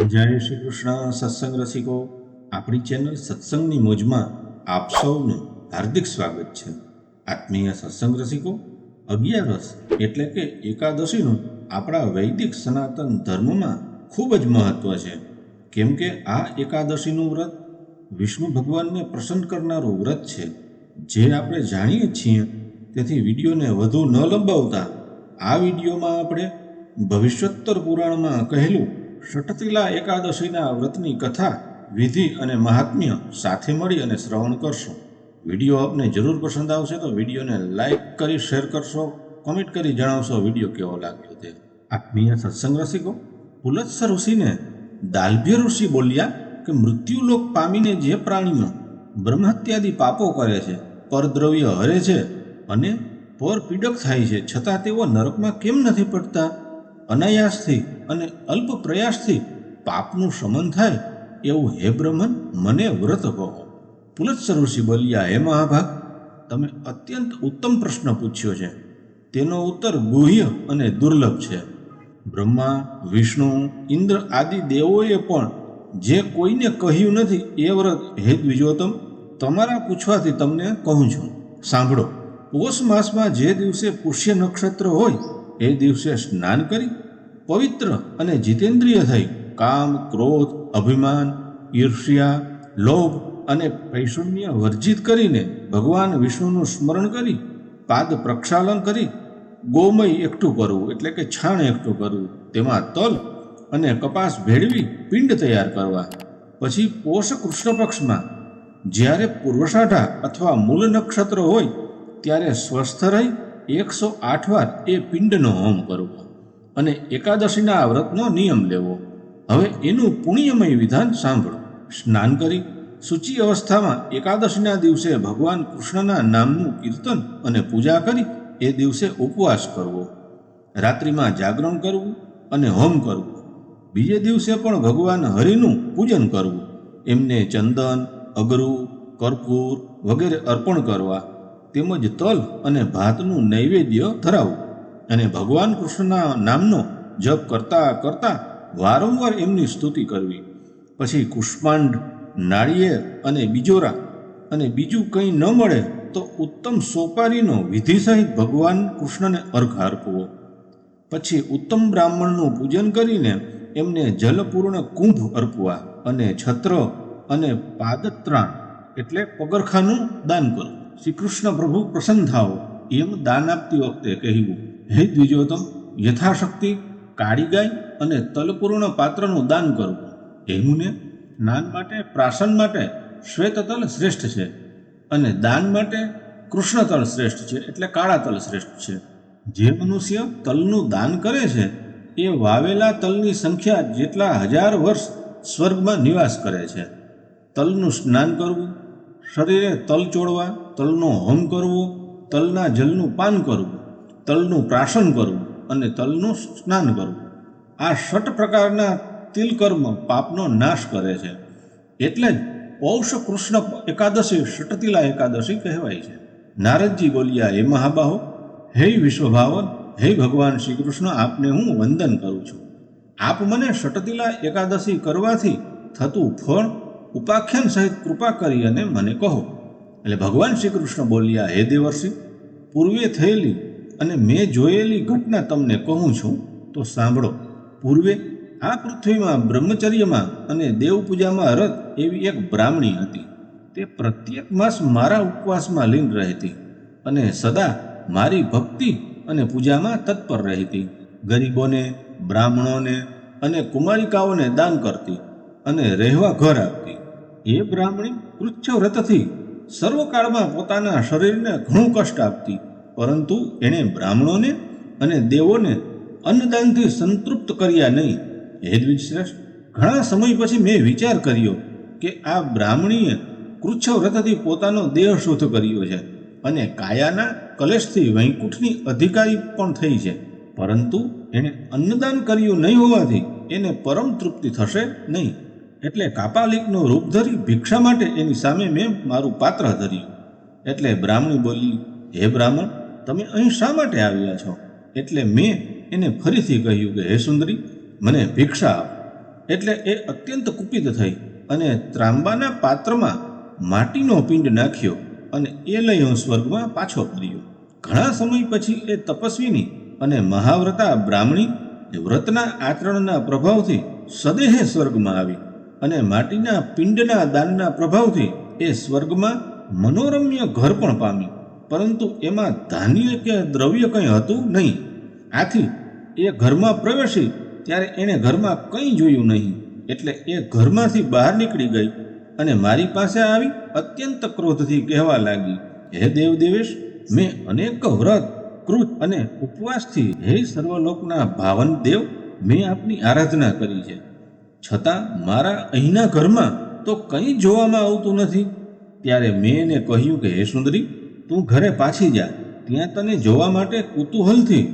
જય શ્રી કૃષ્ણ સત્સંગ રસિકો, આપણી ચેનલ સત્સંગની મોજમાં આપ સૌનું હાર્દિક સ્વાગત છે. આત્મીય સત્સંગ રસિકો, 11 એટલે કે એકાદશીનું આપણા વૈદિક સનાતન ધર્મમાં ખૂબ જ મહત્વ છે. કેમ કે આ એકાદશીનું વ્રત વિષ્ણુ ભગવાનને પ્રસન્ન કરનારું વ્રત છે, જે આપણે જાણીએ છીએ. તેથી વિડીયોને વધુ ન લંબાવતા આ વિડીયોમાં આપણે ભવિષ્યોત્તર પુરાણમાં કહેલું ષટતિલા એકાદશીના વ્રતની કથા, વિધિ અને મહાત્મ્ય સાથે મળી અને શ્રવણ કરશું. વિડીયો આપને જરૂર પસંદ આવશે તો વિડીયોને લાઈક કરી શેર કરશો, કોમેન્ટ કરી જણાવશો વિડીયો કેવો લાગ્યો તે. આત્મીય સત્સંગ રસિકો, પુલત્સ ઋષિને દાલ્ભ્ય ઋષિ બોલ્યા કે મૃત્યુલોક પામીને જે પ્રાણીઓ બ્રહ્મહત્યાદિ પાપો કરે છે, પરદ્રવ્ય હરે છે અને પર પીડક થાય છે, છતાં તેઓ નરકમાં કેમ નથી પડતા? અનાયાસથી અને અલ્પ પ્રયાસથી પાપનું શમન થાય એવું હે બ્રહ્મન, મને વ્રત કહો. પુલત્સ ઋષિ બોલ્યા, હે મહાભાગ, તમે અત્યંત ઉત્તમ પ્રશ્ન પૂછ્યો છે. તેનો ઉત્તર ગુહ્ય અને દુર્લભ છે. બ્રહ્મા, વિષ્ણુ, ઇન્દ્ર આદિ દેવોએ પણ જે કોઈને કહ્યું નથી એ વ્રત હે દ્વિજોત્તમ તમારા પૂછવાથી તમને કહું છું. સાંભળો. પોષ માસમાં જે દિવસે પુષ્ય નક્ષત્ર હોય એ દિવસે સ્નાન કરી પવિત્ર અને જીતેન્દ્રિય થઈ કામ, ક્રોધ, અભિમાન, ઈર્ષ્યા, લોભ અને પૈશુન્ય વર્જિત કરીને ભગવાન વિષ્ણુનું સ્મરણ કરી પાદ પ્રક્ષાલન કરી ગોમય એકઠું કરવું એટલે કે છાણ એકઠું કરવું, તેમાં તલ અને કપાસ ભેળવી પિંડ તૈયાર કરવા. પછી પોષ કૃષ્ણ પક્ષમાં જ્યારે પૂર્વષાઢા અથવા મૂળ નક્ષત્ર હોય ત્યારે સ્વસ્થ રહી 108 વાર એ પિંડનો હોમ કરવો અને એકાદશીના વ્રતનો નિયમ લેવો. હવે એનું પુણ્યમય વિધાન સાંભળો. સ્નાન કરી શુચિ અવસ્થામાં એકાદશીના દિવસે ભગવાન કૃષ્ણના નામનું કીર્તન અને પૂજા કરી એ દિવસે ઉપવાસ કરવો. રાત્રિમાં જાગરણ કરવું અને હોમ કરવું. બીજે દિવસે પણ ભગવાન હરિનું પૂજન કરવું. એમને ચંદન, અગરુ, કર્પૂર વગેરે અર્પણ કરવા, તેમજ તલ અને ભાતનું નૈવેદ્ય ધરાવવું અને ભગવાન કૃષ્ણના નામનો જપ કરતા કરતા વારંવાર એમની સ્તુતિ કરવી. પછી કુષ્માંડ, નાળિયેર અને બીજોરા અને બીજું કંઈ ન મળે તો ઉત્તમ સોપારીનો વિધિ સહિત ભગવાન કૃષ્ણને અર્ઘ આપવો. પછી ઉત્તમ બ્રાહ્મણનું પૂજન કરીને એમને જલપૂર્ણ કુંભ અર્પવા અને છત્ર અને પાદત્રાણ એટલે પગરખાનું દાન કરવું. શ્રી કૃષ્ણ પ્રભુ પ્રસન્ન થાઓ એમ દાન આપતી વખતે કહેવું, હે દ્વિજોત્તમ, યથાશક્તિ કાળી ગાય અને તલપૂર્ણ પાત્રનું દાન કરવું. હે મુને, સ્નાન માટે પ્રાશન માટે શ્વેતતલ શ્રેષ્ઠ છે અને દાન માટે કૃષ્ણતલ શ્રેષ્ઠ છે એટલે કાળા તલ શ્રેષ્ઠ છે. જે મનુષ્ય તલનું દાન કરે છે એ વાવેલા તલની સંખ્યા જેટલા 1000 વર્ષ સ્વર્ગમાં નિવાસ કરે છે. તલનું સ્નાન કરવું, શરીરે તલ ચોળવા, તલનો હોમ કરવો, તલના જલનું પાન કરવું, તલનું પ્રાશન કરવું અને તલનું સ્નાન કરવું. આ 6 પ્રકારના તિલકર્મ પાપનો નાશ કરે છે. એટલે જ પૌષ કૃષ્ણ એકાદશી ષટતિલા એકાદશી કહેવાય છે. નારદજી બોલ્યા, હે મહાબાહો, હે વિશ્વભાવન, હે ભગવાન શ્રી કૃષ્ણ, આપને હું વંદન કરું છું. આપ મને ષટતિલા એકાદશી કરવાથી થતું ફળ ઉપાખ્યાન સહિત કૃપા કરી અને મને કહો. એટલે ભગવાન શ્રી કૃષ્ણ બોલ્યા, હે દેવર્ષિ, પૂર્વે થયેલી અને મેં જોયેલી ઘટના તમને કહું છું તો સાંભળો. પૂર્વે આ પૃથ્વીમાં બ્રહ્મચર્યમાં અને દેવપૂજામાં રત એવી એક બ્રાહ્મણી હતી. તે પ્રત્યેક માસ મારા ઉપવાસમાં લીન રહેતી અને સદા મારી ભક્તિ અને પૂજામાં તત્પર રહેતી. ગરીબોને, બ્રાહ્મણોને અને કુમારિકાઓને દાન કરતી અને રહેવા ઘર આપતી. એ બ્રાહ્મણી કૃચ્છ વ્રતથી સર્વકાળમાં પોતાના શરીરને ઘણું કષ્ટ આપતી, પરંતુ એણે બ્રાહ્મણોને અને દેવોને અન્નદાનથી સંતૃપ્ત કર્યા નહીં. હે દ્વિજશ્રેષ્ઠ, ઘણા સમય પછી મેં વિચાર કર્યો કે આ બ્રાહ્મણીએ કૃચ્છ વ્રતથી પોતાનો દેહ શુદ્ધ કર્યો છે અને કાયાના કલેશથી વૈકુંઠની અધિકારી પણ થઈ છે, પરંતુ એણે અન્નદાન કર્યું નહીં હોવાથી એને પરમ તૃપ્તિ થશે નહીં. એટલે કાપાલિકનું રૂપ ધરી ભિક્ષા માટે એની સામે મેં મારું પાત્ર ધર્યું. એટલે બ્રાહ્મણી બોલી, હે બ્રાહ્મણ, તમે અહીં શા માટે આવ્યા છો? એટલે મેં એને ફરીથી કહ્યું કે હે સુંદરી, મને ભિક્ષા આપ. એટલે એ અત્યંત કુપિત થઈ અને ત્રાંબાના પાત્રમાં માટીનો પિંડ નાખ્યો અને એ લઈ હું સ્વર્ગમાં પાછો ફર્યો. ઘણા સમય પછી એ તપસ્વીની અને મહાવ્રતા બ્રાહ્મણી વ્રતના આચરણના પ્રભાવથી સદેહે સ્વર્ગમાં આવી અને માટીના પિંડના દાનના પ્રભાવથી એ સ્વર્ગમાં મનોરમ્ય ઘર પણ પામી, પરંતુ એમાં ધાન્ય કે દ્રવ્ય કંઈ હતું નહીં. આથી એ ઘરમાં પ્રવેશી ત્યારે એણે ઘરમાં કંઈ જોયું નહીં, એટલે એ ઘરમાંથી બહાર નીકળી ગઈ અને મારી પાસે આવી અત્યંત ક્રોધથી કહેવા લાગી, હે દેવદેવેશ, મેં અનેક વ્રત કૃત અને ઉપવાસથી હે સર્વલોકના ભાવન દેવ, મેં આપની આરાધના કરી છે, છતાં મારા અહીંના ઘરમાં તો કંઈ જોવામાં આવતું નથી. ત્યારે મેં એને કહ્યું કે હે સુંદરી, તું ઘરે પાછી જા, ત્યાં તને જોવા માટે કુતૂહલથી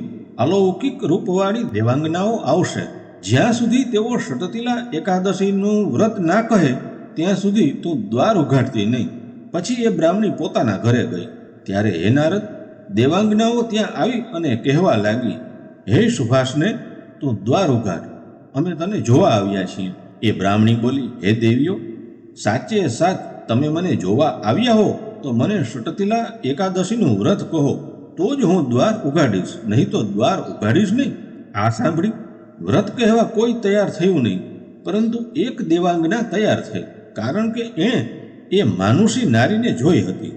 અલૌકિક રૂપવાળી દેવાંગનાઓ આવશે. જ્યાં સુધી તેઓ ષટતિલા એકાદશીનું વ્રત ના કહે ત્યાં સુધી તું દ્વાર ઉઘાડતી નહીં. પછી એ બ્રાહ્મણી પોતાના ઘરે ગઈ. ત્યારે હે નારદ, દેવાંગનાઓ ત્યાં આવી અને કહેવા લાગી, હે સુભાષને, તું દ્વાર ઉઘાડ, અમે તને જોવા આવ્યા છીએ. એ બ્રાહ્મણી બોલી, હે દેવીઓ, સાચે સાચ તમે મને જોવા આવ્યા હો તો મને ષટતિલા એકાદશીનું વ્રત કહો, તો જ હું દ્વાર ઉઘાડીશ, નહીં તો દ્વાર ઉઘાડીશ નહીં. આ સાંભળી વ્રત કહેવા કોઈ તૈયાર થયું નહીં, પરંતુ એક દેવાંગના તૈયાર થઈ, કારણ કે એણે એ માનુષી નારીને જોઈ હતી.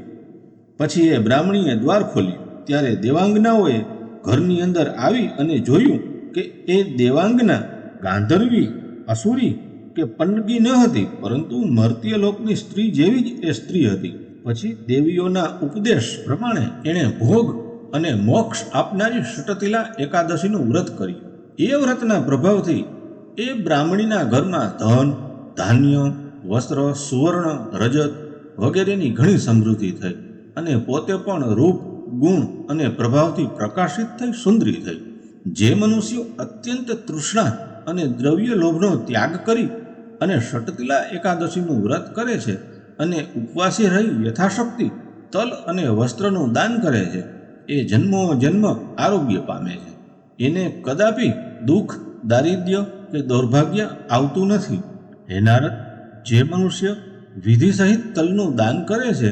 પછી એ બ્રાહ્મણીએ દ્વાર ખોલ્યું. ત્યારે દેવાંગનાઓએ ઘરની અંદર આવી અને જોયું કે એ દેવાંગના ગાંધર્વી, અસુરી કે પન્નગી ન હતી, પરંતુ મર્ત્ય લોકની સ્ત્રી જેવી જ એ સ્ત્રી હતી. પછી દેવીઓના ઉપદેશ પ્રમાણે એણે ભોગ અને મોક્ષ આપનારી ષટતિલા એકાદશીનું વ્રત કર્યું. એ વ્રતના પ્રભાવથી એ બ્રાહ્મણીના ઘરમાં ધન, ધાન્ય, વસ્ત્ર, સુવર્ણ, રજત વગેરેની ઘણી સમૃદ્ધિ થઈ અને પોતે પણ રૂપ, ગુણ અને પ્રભાવથી પ્રકાશિત થઈ સુંદરી થઈ. જે મનુષ્યો અત્યંત તૃષ્ણા અને દ્રવ્ય લોભનો ત્યાગ કરી અને ષટતિલા એકાદશીનું વ્રત કરે છે અને ઉપવાસી રહી યથાશક્તિ તલ અને વસ્ત્રનું દાન કરે છે, એ જન્મો જન્મ આરોગ્ય પામે છે. એને કદાપી દુઃખ, દારિદ્ર્ય કે દૌર્ભાગ્ય આવતું નથી. હે નારદ, જે મનુષ્ય વિધિ સહિત તલનું દાન કરે છે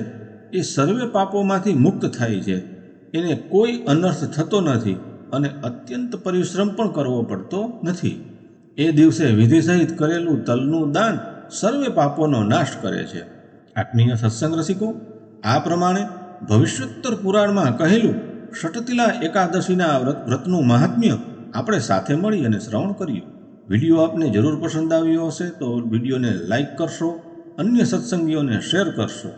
એ સર્વે પાપોમાંથી મુક્ત થાય છે, એને કોઈ અનર્થ થતો નથી અને અત્યંત પરિશ્રમ પણ કરવો પડતો નથી. એ દિવસે વિધિ સહિત કરેલું તલનું દાન સર્વે પાપોનો નાશ કરે છે. આત્મીય સત્સંગ રસિકો, આ પ્રમાણે ભવિષ્યોત્તર પુરાણમાં કહેલું ષટતિલા એકાદશીના વ્રતનું મહાત્મ્ય આપણે સાથે મળી અને શ્રવણ કર્યું. વિડીયો આપને જરૂર પસંદ આવ્યો હશે તો વિડીયોને લાઈક કરશો, અન્ય સત્સંગીઓને શેર કરશો.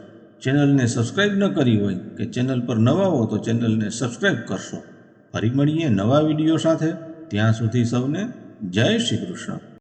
ચેનલને સબસ્ક્રાઈબ ન કરી હોય કે ચેનલ પર નવા હો તો ચેનલને સબસ્ક્રાઈબ કરશો. ફરી મળીએ નવા વિડીયો સાથે. ત્યાં સુધી સૌને જય શ્રી કૃષ્ણ.